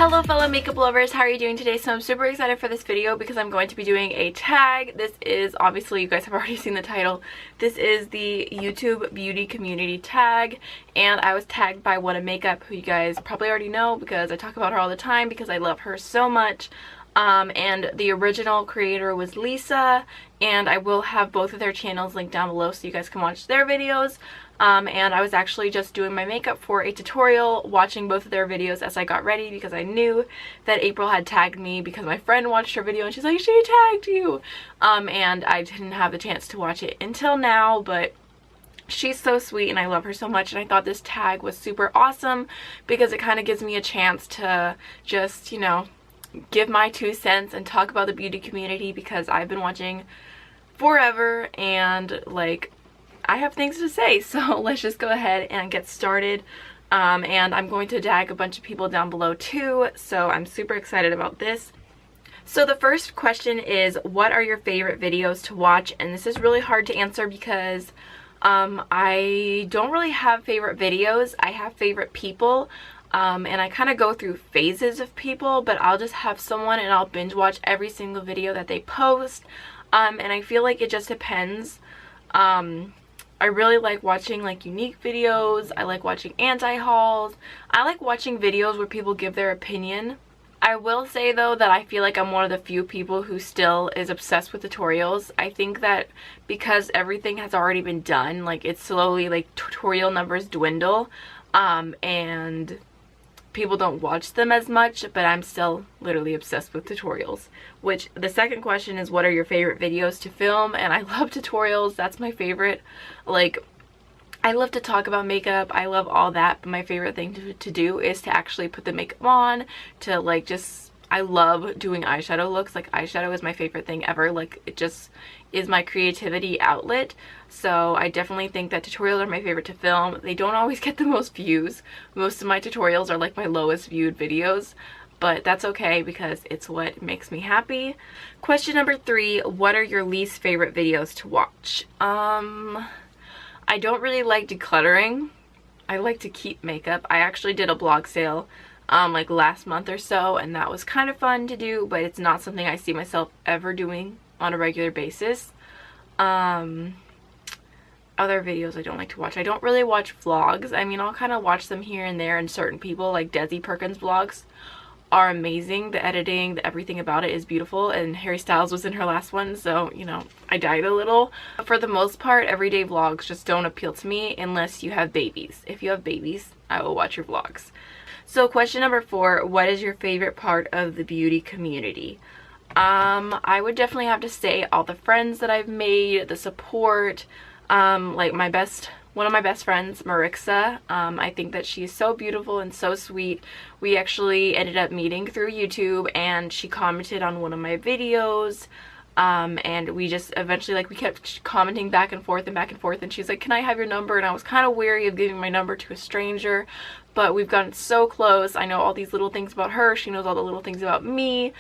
Hello fellow makeup lovers, how are you doing today? So I'm super excited for this video because I'm going to be doing a tag. This is, obviously you guys have already seen the title, this is the YouTube beauty community tag, and I was tagged by WetnWild, who you guys probably already know because I talk about her all the time because I love her so much. And the original creator was Lisa, and I will have both of their channels linked down below so you guys can watch their videos. And I was actually just doing my makeup for a tutorial, watching both of their videos as I got ready because I knew that April had tagged me because my friend watched her video and she's like, she tagged you! And I didn't have the chance to watch it until now, but she's so sweet and I love her so much, and I thought this tag was super awesome because it kind of gives me a chance to just, you know, give my 2 cents and talk about the beauty community because I've been watching forever and like I have things to say. So let's just go ahead and get started. And I'm going to tag a bunch of people down below too, so I'm super excited about this. So the first question is, what are your favorite videos to watch? And this is really hard to answer because I don't really have favorite videos. I have favorite people. And I kind of go through phases of people, but I'll just have someone and I'll binge watch every single video that they post. And I feel like it just depends. I really like watching like unique videos. I like watching anti-hauls. I like watching videos where people give their opinion. I will say though that I feel like I'm one of the few people who still is obsessed with tutorials. I think that because everything has already been done, like it's slowly like tutorial numbers dwindle. And people don't watch them as much, but I'm still literally obsessed with tutorials. Which the second question is, what are your favorite videos to film? And I love tutorials. That's my favorite. Like, I love to talk about makeup, I love all that, but my favorite thing to do is to actually put the makeup on, to like just, I love doing eyeshadow looks. Like eyeshadow is my favorite thing ever. Like it just is my creativity outlet. So I definitely think that tutorials are my favorite to film. They don't always get the most views. Most of my tutorials are like my lowest viewed videos, but that's okay because it's what makes me happy. Question number 3, what are your least favorite videos to watch? I don't really like decluttering. I like to keep makeup. I actually did a blog sale like last month or so, and that was kind of fun to do, but it's not something I see myself ever doing on a regular basis. Other videos I don't like to watch. I don't really watch vlogs. I mean, I'll kind of watch them here and there, and certain people like Desi Perkins vlogs are amazing. The editing, the everything about it is beautiful, and Harry Styles was in her last one, so you know, I died a little. But for the most part, everyday vlogs just don't appeal to me unless you have babies. If you have babies, I will watch your vlogs. So question number 4, what is your favorite part of the beauty community? I would definitely have to say all the friends that I've made, the support, like one of my best friends, Marixa. I think that she is so beautiful and so sweet. We actually ended up meeting through YouTube, and she commented on one of my videos. And we just eventually, like, we kept commenting back and forth, and she's like, can I have your number? And I was kind of wary of giving my number to a stranger, but we've gotten so close. I know all these little things about her. She knows all the little things about me.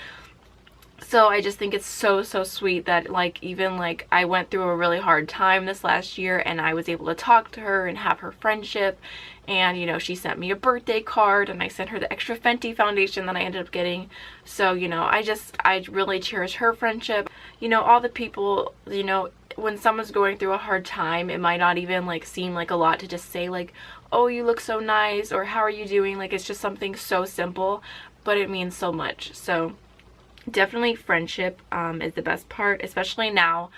So I just think it's so sweet that like even like I went through a really hard time this last year and I was able to talk to her and have her friendship, and you know, she sent me a birthday card and I sent her the extra Fenty foundation that I ended up getting. So you know, I really cherish her friendship. You know, all the people, you know, when someone's going through a hard time, it might not even like seem like a lot to just say like, oh, you look so nice, or how are you doing? Like it's just something so simple, but it means so much. So definitely friendship is the best part, especially now.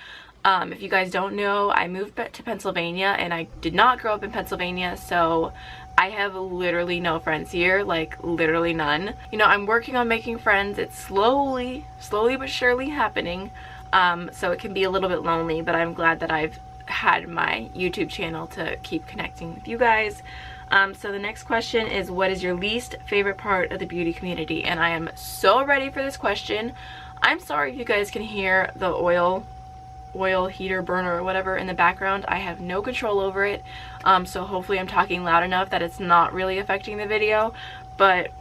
If you guys don't know, I moved back to Pennsylvania and I did not grow up in Pennsylvania, so I have literally no friends here, like literally none. You know, I'm working on making friends. It's slowly but surely happening, so it can be a little bit lonely, but I'm glad that I've had my YouTube channel to keep connecting with you guys. So the next question is, what is your least favorite part of the beauty community? And I am so ready for this question. I'm sorry if you guys can hear the oil heater burner or whatever in the background. I have no control over it, so hopefully I'm talking loud enough that it's not really affecting the video. But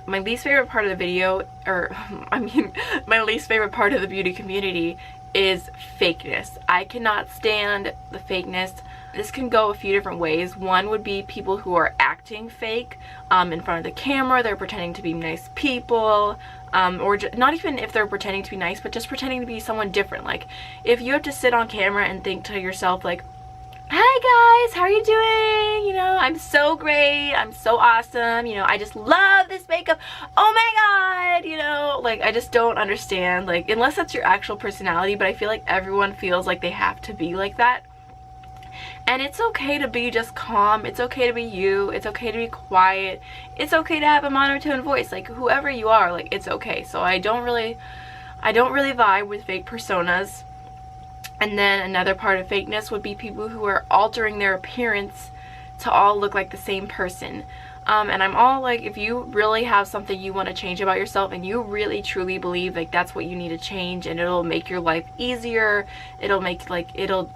my least favorite part of the video, or I mean my least favorite part of the beauty community is fakeness. I cannot stand the fakeness. this can go a few different ways. One would be people who are acting fake in front of the camera. They're pretending to be nice people, or not even if they're pretending to be nice, but just pretending to be someone different. Like if you have to sit on camera and think to yourself like, hi guys, how are you doing? You know, I'm so great, I'm so awesome, you know, I just love this makeup, oh my god, you know, like I just don't understand, like unless that's your actual personality. But I feel like everyone feels like they have to be like that. And it's okay to be just calm, it's okay to be you, it's okay to be quiet, it's okay to have a monotone voice, like whoever you are, like it's okay. So I don't really vibe with fake personas. And then another part of fakeness would be people who are altering their appearance to all look like the same person. And I'm all like, if you really have something you want to change about yourself and you really truly believe like that's what you need to change and it'll make your life easier, it'll make like, it'll,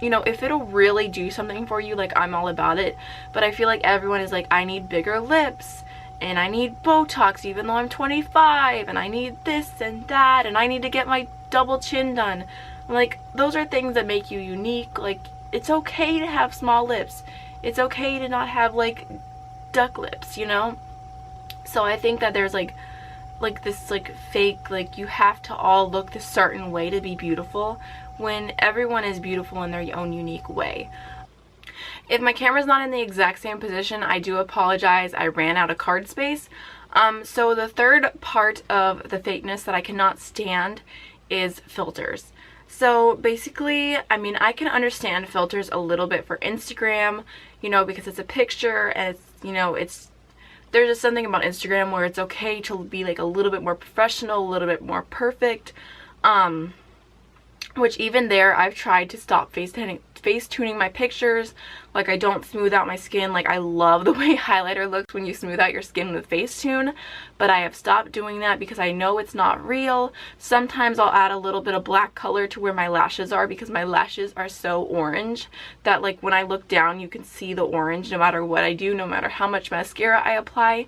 you know, if it'll really do something for you, like I'm all about it. But I feel like everyone is like, I need bigger lips and I need Botox even though I'm 25 and I need this and that and I need to get my double chin done. Like those are things that make you unique. Like it's okay to have small lips, it's okay to not have like duck lips, you know. So I think that there's like this like fake, like you have to all look this certain way to be beautiful, when everyone is beautiful in their own unique way. If my camera's not in the exact same position, I do apologize, I ran out of card space. So the third part of the fakeness that I cannot stand is filters. So basically, I mean, I can understand filters a little bit for Instagram, you know, because it's a picture and it's, you know, there's just something about Instagram where it's okay to be like a little bit more professional, a little bit more perfect. Which even there, I've tried to stop face tuning my pictures. Like I don't smooth out my skin. Like I love the way highlighter looks when you smooth out your skin with Facetune, but I have stopped doing that because I know it's not real. Sometimes I'll add a little bit of black color to where my lashes are, because my lashes are so orange that like when I look down you can see the orange no matter what I do, no matter how much mascara I apply.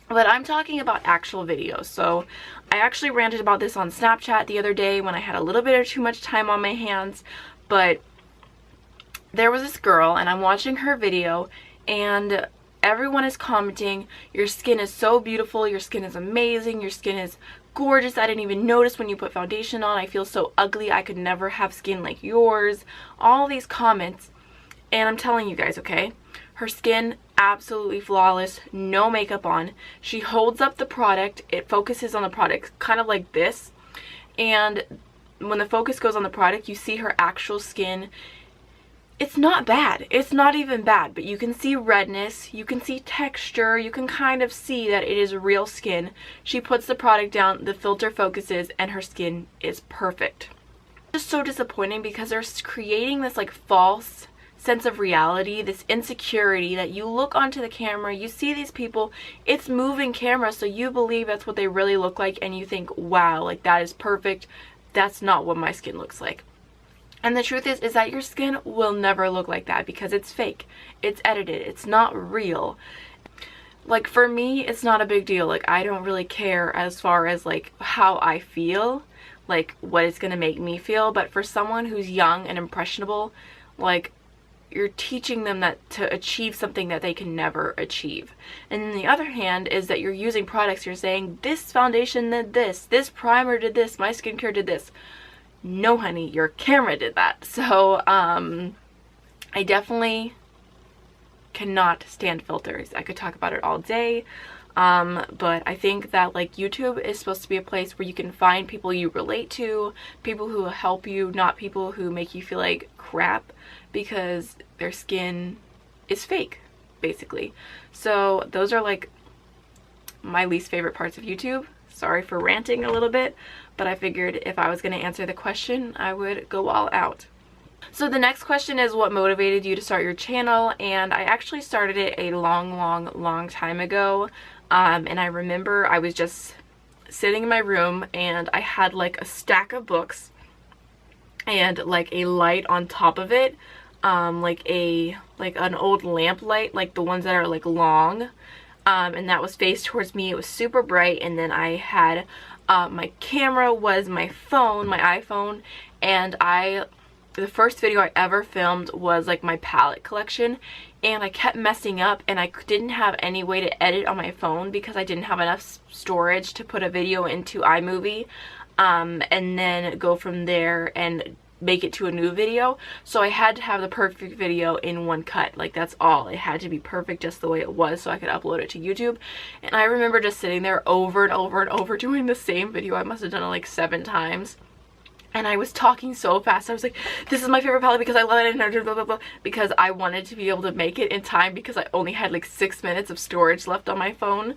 But I'm talking about actual videos. So I actually ranted about this on Snapchat the other day when I had a little bit of too much time on my hands. But there was this girl and I'm watching her video and everyone is commenting, your skin is so beautiful, your skin is amazing, your skin is gorgeous, I didn't even notice when you put foundation on, I feel so ugly, I could never have skin like yours. All these comments. And I'm telling you guys, okay, her skin absolutely flawless, no makeup on. She holds up the product, it focuses on the product kind of like this, and when the focus goes on the product you see her actual skin. It's not bad, it's not even bad, but you can see redness, you can see texture, you can kind of see that it is real skin. She puts the product down, the filter focuses, and her skin is perfect. It's just so disappointing because they're creating this like false sense of reality, this insecurity that you look onto the camera, you see these people, it's moving camera, so you believe that's what they really look like and you think, wow, like that is perfect. That's not what my skin looks like. And the truth is that your skin will never look like that because it's fake, it's edited, it's not real. Like for me, it's not a big deal. Like I don't really care as far as like how I feel, like what it's gonna make me feel. But for someone who's young and impressionable, like you're teaching them that to achieve something that they can never achieve. And then the other hand is that you're using products, you're saying this foundation did this primer did this, my skincare did this. No honey, your camera did that. So I definitely cannot stand filters. I could talk about it all day. But I think that like YouTube is supposed to be a place where you can find people you relate to, people who will help you, not people who make you feel like crap because their skin is fake, basically. So those are like my least favorite parts of YouTube. Sorry for ranting a little bit, but I figured if I was going to answer the question, I would go all out. So the next question is, what motivated you to start your channel? And I actually started it a long time ago. And I remember I was just sitting in my room and I had like a stack of books and like a light on top of it, like an old lamp light, like the ones that are like long, and that was faced towards me. It was super bright, and then I had my camera was my phone, my iPhone, and I the first video I ever filmed was like my palette collection, and I kept messing up and I didn't have any way to edit on my phone because I didn't have enough storage to put a video into iMovie and then go from there and make it to a new video. So I had to have the perfect video in one cut. Like, that's all. It had to be perfect just the way it was so I could upload it to YouTube. And I remember just sitting there over and over and over doing the same video. I must have done it like 7 times. And I was talking so fast. I was like, this is my favorite palette because I love it, and blah, blah, blah, because I wanted to be able to make it in time because I only had like 6 minutes of storage left on my phone.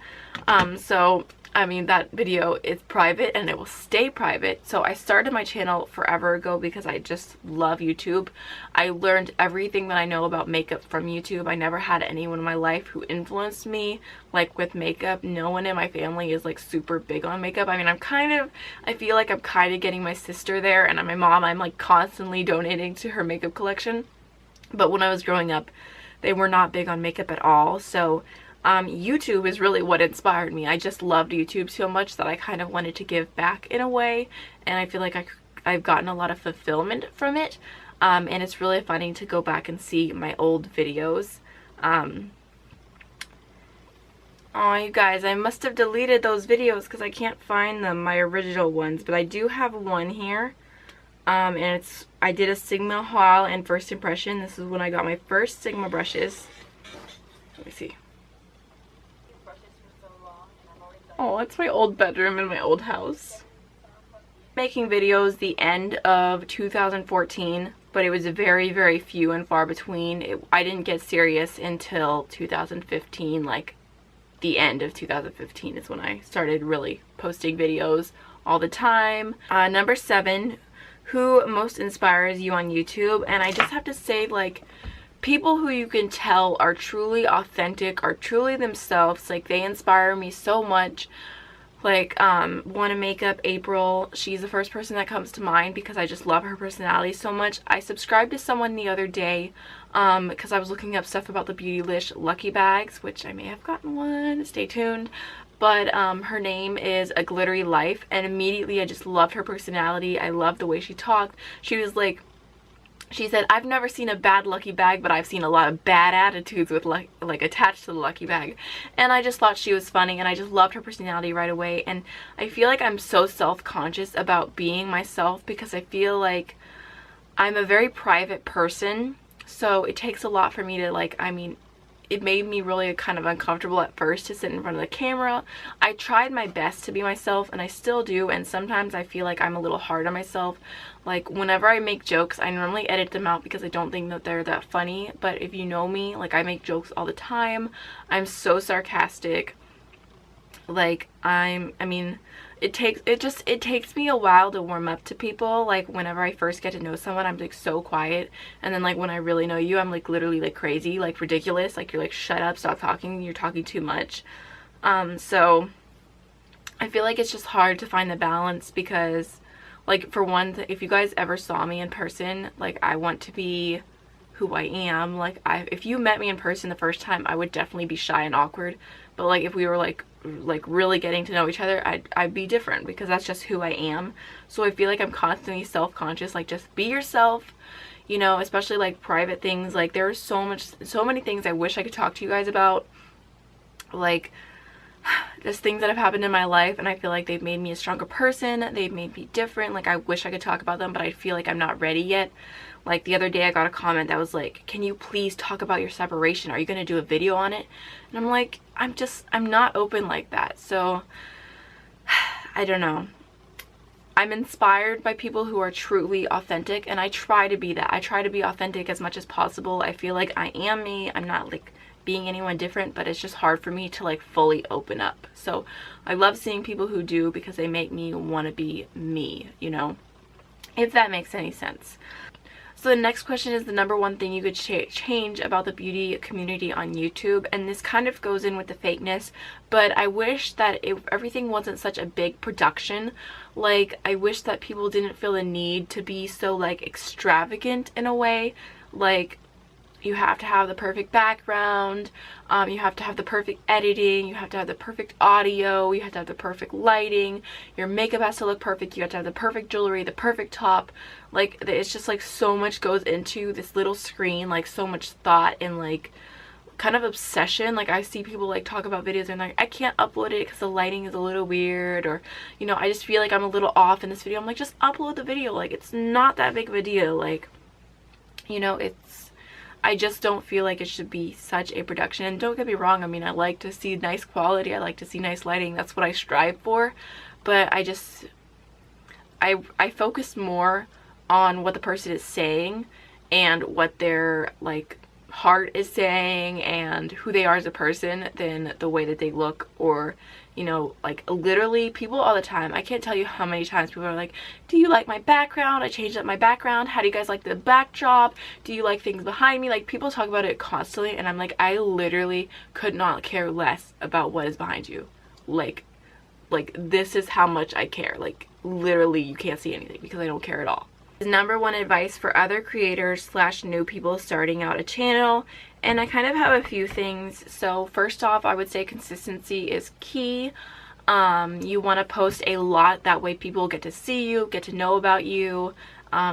So I mean, that video is private and it will stay private. So I started my channel forever ago because I just love YouTube. I learned everything that I know about makeup from YouTube. I never had anyone in my life who influenced me like with makeup. No one in my family is like super big on makeup. I mean, I feel like I'm kind of getting my sister there, and my mom, I'm like constantly donating to her makeup collection. But when I was growing up, they were not big on makeup at all. So YouTube is really what inspired me. I just loved YouTube so much that I kind of wanted to give back in a way, and I feel like I've gotten a lot of fulfillment from it, and it's really funny to go back and see my old videos. Oh, you guys, I must have deleted those videos because I can't find them, my original ones, but I do have one here, and I did a Sigma haul and first impression. This is when I got my first Sigma brushes. Let me see. Oh, it's my old bedroom in my old house. Making videos the end of 2014, but it was very, very few and far between. I didn't get serious until 2015, like the end of 2015 is when I started really posting videos all the time. Number 7, who most inspires you on YouTube? And I just have to say, like, people who you can tell are truly authentic, are truly themselves. Like, they inspire me so much. Like, Wanna Makeup April, she's the first person that comes to mind because I just love her personality so much. I subscribed to someone the other day because I was looking up stuff about the Beautylish Lucky Bags, which I may have gotten one, stay tuned. But her name is A Glittery Life, and immediately I just loved her personality. I loved the way she talked. She was like, she said, I've never seen a bad lucky bag, but I've seen a lot of bad attitudes with like attached to the lucky bag. And I just thought she was funny, and I just loved her personality right away. And I feel like I'm so self-conscious about being myself because I feel like I'm a very private person. So it takes a lot for me to, like, I mean, it made me really kind of uncomfortable at first to sit in front of the camera. I tried my best to be myself, and I still do, and sometimes I feel like I'm a little hard on myself. Like, whenever I make jokes, I normally edit them out because I don't think that they're that funny. But if you know me, like, I make jokes all the time. I'm so sarcastic. Like, I mean, it takes me a while to warm up to people. Like, whenever I first get to know someone, I'm like so quiet, and then like when I really know you, I'm like literally like crazy, like ridiculous. Like, you're like, shut up, stop talking, you're talking too much. So I feel like it's just hard to find the balance because, like, for one, if you guys ever saw me in person, like, I want to be who I am. Like, if you met me in person the first time, I would definitely be shy and awkward. But like, if we were like really getting to know each other, I'd be different because that's just who I am. So I feel like I'm constantly self-conscious. Like, just be yourself, you know, especially like private things. Like, there's so many things I wish I could talk to you guys about, like just things that have happened in my life, and I feel like they've made me a stronger person. They've made me different. Like, I wish I could talk about them, but I feel like I'm not ready yet. Like, the other day I got a comment that was like, can you please talk about your separation? Are you going to do a video on it? And I'm like, I'm not open like that. So I don't know. I'm inspired by people who are truly authentic, and I try to be that. I try to be authentic as much as possible. I feel like I am me. I'm not like being anyone different, but it's just hard for me to like fully open up. So I love seeing people who do because they make me want to be me, you know, if that makes any sense. So the next question is the number one thing you could change about the beauty community on YouTube, and this kind of goes in with the fakeness, but I wish that everything wasn't such a big production. Like, I wish that people didn't feel the need to be so like extravagant in a way. Like, you have to have the perfect background, you have to have the perfect editing, you have to have the perfect audio, you have to have the perfect lighting, your makeup has to look perfect, you have to have the perfect jewelry, the perfect top. Like, it's just like so much goes into this little screen, like so much thought and like kind of obsession. Like, I see people like talk about videos and like, I can't upload it because the lighting is a little weird, or you know, I just feel like I'm a little off in this video. I'm like, just upload the video. Like, it's not that big of a deal. Like, you know, I just don't feel like it should be such a production. And don't get me wrong, I mean, I like to see nice quality, I like to see nice lighting, that's what I strive for. But I just I focus more on what the person is saying and what their like heart is saying and who they are as a person than the way that they look. Or, you know, like literally people all the time, I can't tell you how many times people are like, do you like my background? I changed up my background. How do you guys like the backdrop? Do you like things behind me? Like, people talk about it constantly, and I'm like, I literally could not care less about what is behind you. Like this is how much I care. Like, literally you can't see anything because I don't care at all. Number one advice for other creators / new people starting out a channel, and I kind of have a few things. So first off, I would say consistency is key. You want to post a lot, that way people get to see you, get to know about you,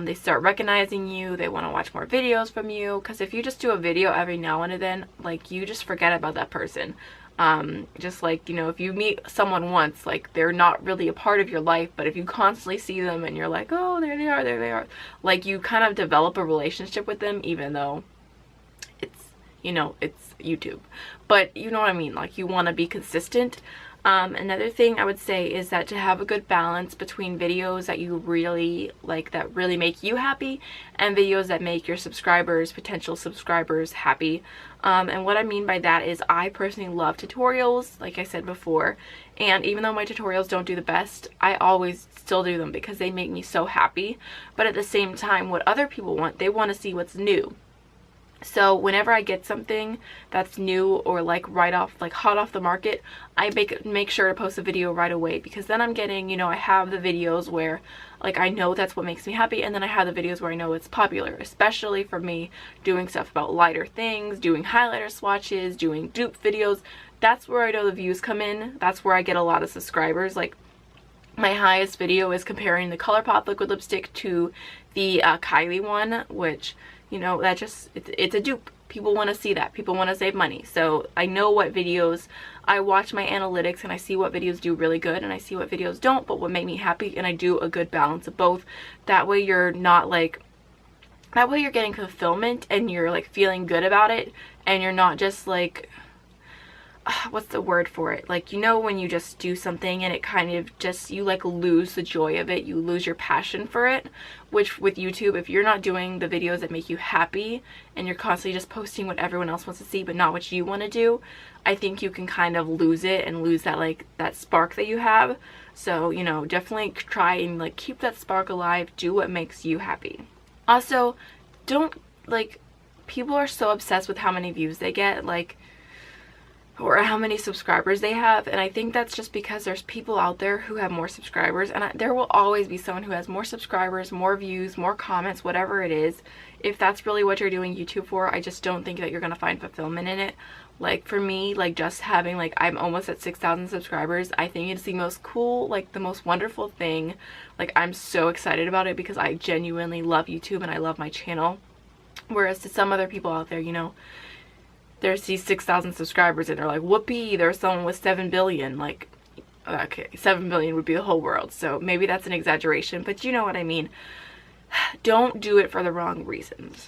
they start recognizing you, they want to watch more videos from you. Because if you just do a video every now and then, like, you just forget about that person. Just like, you know, if you meet someone once, like, they're not really a part of your life, but if you constantly see them and you're like, oh, there they are, there they are, like, you kind of develop a relationship with them, even though it's, you know, it's YouTube. But you know what I mean, like, you want to be consistent. Another thing I would say is that to have a good balance between videos that you really like, that really make you happy, and videos that make your subscribers, potential subscribers, happy. And what I mean by that is, I personally love tutorials, like I said before, and even though my tutorials don't do the best, I always still do them because they make me so happy. But at the same time, what other people want, they want to see what's new. So whenever I get something that's new or like right off, like hot off the market, I make sure to post a video right away, because then I'm getting, you know, I have the videos where like I know that's what makes me happy, and then I have the videos where I know it's popular, especially for me doing stuff about lighter things, doing highlighter swatches, doing dupe videos. That's where I know the views come in. That's where I get a lot of subscribers. Like, my highest video is comparing the ColourPop liquid lipstick to the Kylie one, which, you know, that just, it's a dupe. People want to see that. People want to save money. So I know what videos, I watch my analytics and I see what videos do really good and I see what videos don't, but what make me happy, and I do a good balance of both. That way you're not like, that way you're getting fulfillment and you're like feeling good about it, and you're not just like, what's the word for it, like, you know, when you just do something and it kind of just, you like lose the joy of it, you lose your passion for it. Which with YouTube, if you're not doing the videos that make you happy and you're constantly just posting what everyone else wants to see but not what you want to do, I think you can kind of lose it and lose that, like, that spark that you have. So, you know, definitely try and like keep that spark alive, do what makes you happy. Also, don't, like, people are so obsessed with how many views they get, like, or how many subscribers they have, and I think that's just because there's people out there who have more subscribers, and there will always be someone who has more subscribers, more views, more comments, whatever it is. If that's really what you're doing YouTube for, I just don't think that you're gonna find fulfillment in it. Like, for me, like, just having, like, I'm almost at 6,000 subscribers, I think it's the most cool, like, the most wonderful thing. Like, I'm so excited about it because I genuinely love YouTube and I love my channel. Whereas to some other people out there, you know, there's these 6,000 subscribers and they're like, whoopee, there's someone with 7 billion. Like, okay, 7 billion would be the whole world, so maybe that's an exaggeration, but you know what I mean. Don't do it for the wrong reasons.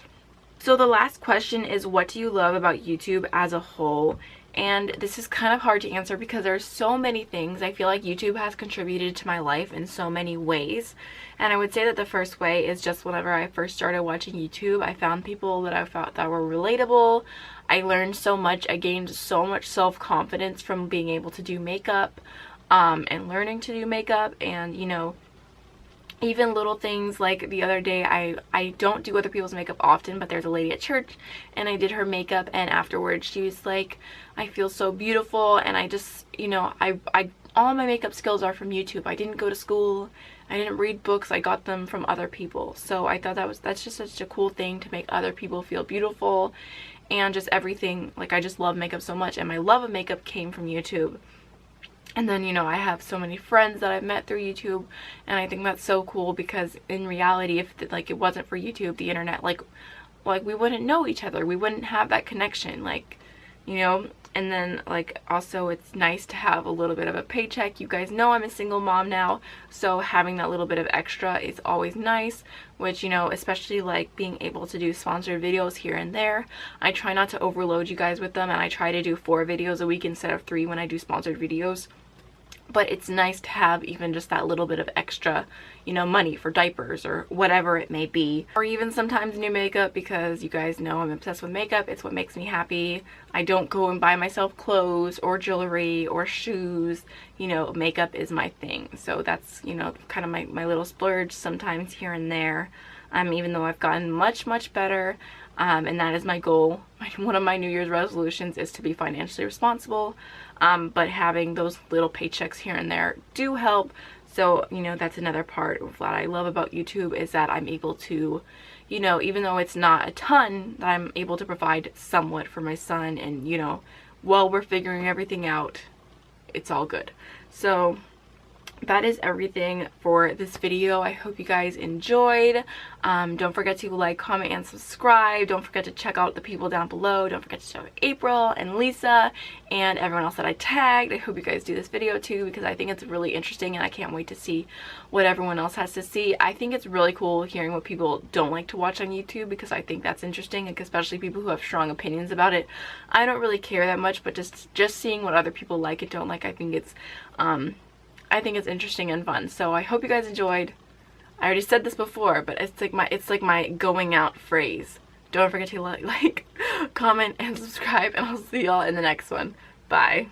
So the last question is, what do you love about YouTube as a whole? And this is kind of hard to answer because there's so many things. I feel like YouTube has contributed to my life in so many ways. And I would say that the first way is just whenever I first started watching YouTube, I found people that I thought that were relatable. I learned so much. I gained so much self-confidence from being able to do makeup and learning to do makeup. And, you know, even little things like the other day, I don't do other people's makeup often, but there's a lady at church and I did her makeup, and afterwards she was like, I feel so beautiful. And I just, you know, I all my makeup skills are from YouTube. I didn't go to school, I didn't read books, I got them from other people. So I thought that's just such a cool thing, to make other people feel beautiful and just everything. Like, I just love makeup so much, and my love of makeup came from YouTube. And then, you know, I have so many friends that I've met through YouTube, and I think that's so cool, because in reality, if like it wasn't for YouTube, the internet, like we wouldn't know each other, we wouldn't have that connection, like, you know. And then, like, also it's nice to have a little bit of a paycheck. You guys know I'm a single mom now, so having that little bit of extra is always nice, which, you know, especially like being able to do sponsored videos here and there. I try not to overload you guys with them, and I try to do 4 videos a week instead of 3 when I do sponsored videos. But it's nice to have even just that little bit of extra, you know, money for diapers or whatever it may be. Or even sometimes new makeup, because you guys know I'm obsessed with makeup. It's what makes me happy. I don't go and buy myself clothes or jewelry or shoes. You know, makeup is my thing. So that's, you know, kind of my little splurge sometimes here and there. Even though I've gotten much better. And that is my goal. One of my New Year's resolutions is to be financially responsible, but having those little paychecks here and there do help. So, you know, that's another part of what I love about YouTube, is that I'm able to, you know, even though it's not a ton, that I'm able to provide somewhat for my son. And, you know, while we're figuring everything out, it's all good. So that is everything for this video. I hope you guys enjoyed. Don't forget to like, comment, and subscribe. Don't forget to check out the people down below. Don't forget to check out April and Lisa and everyone else that I tagged. I hope you guys do this video too, because I think it's really interesting, and I can't wait to see what everyone else has to see. I think it's really cool hearing what people don't like to watch on YouTube, because I think that's interesting, like, especially people who have strong opinions about it. I don't really care that much, but just seeing what other people like and don't like, I think it's interesting and fun. So I hope you guys enjoyed. I already said this before, but it's like my going out phrase. Don't forget to like, comment, and subscribe, and I'll see y'all in the next one. Bye.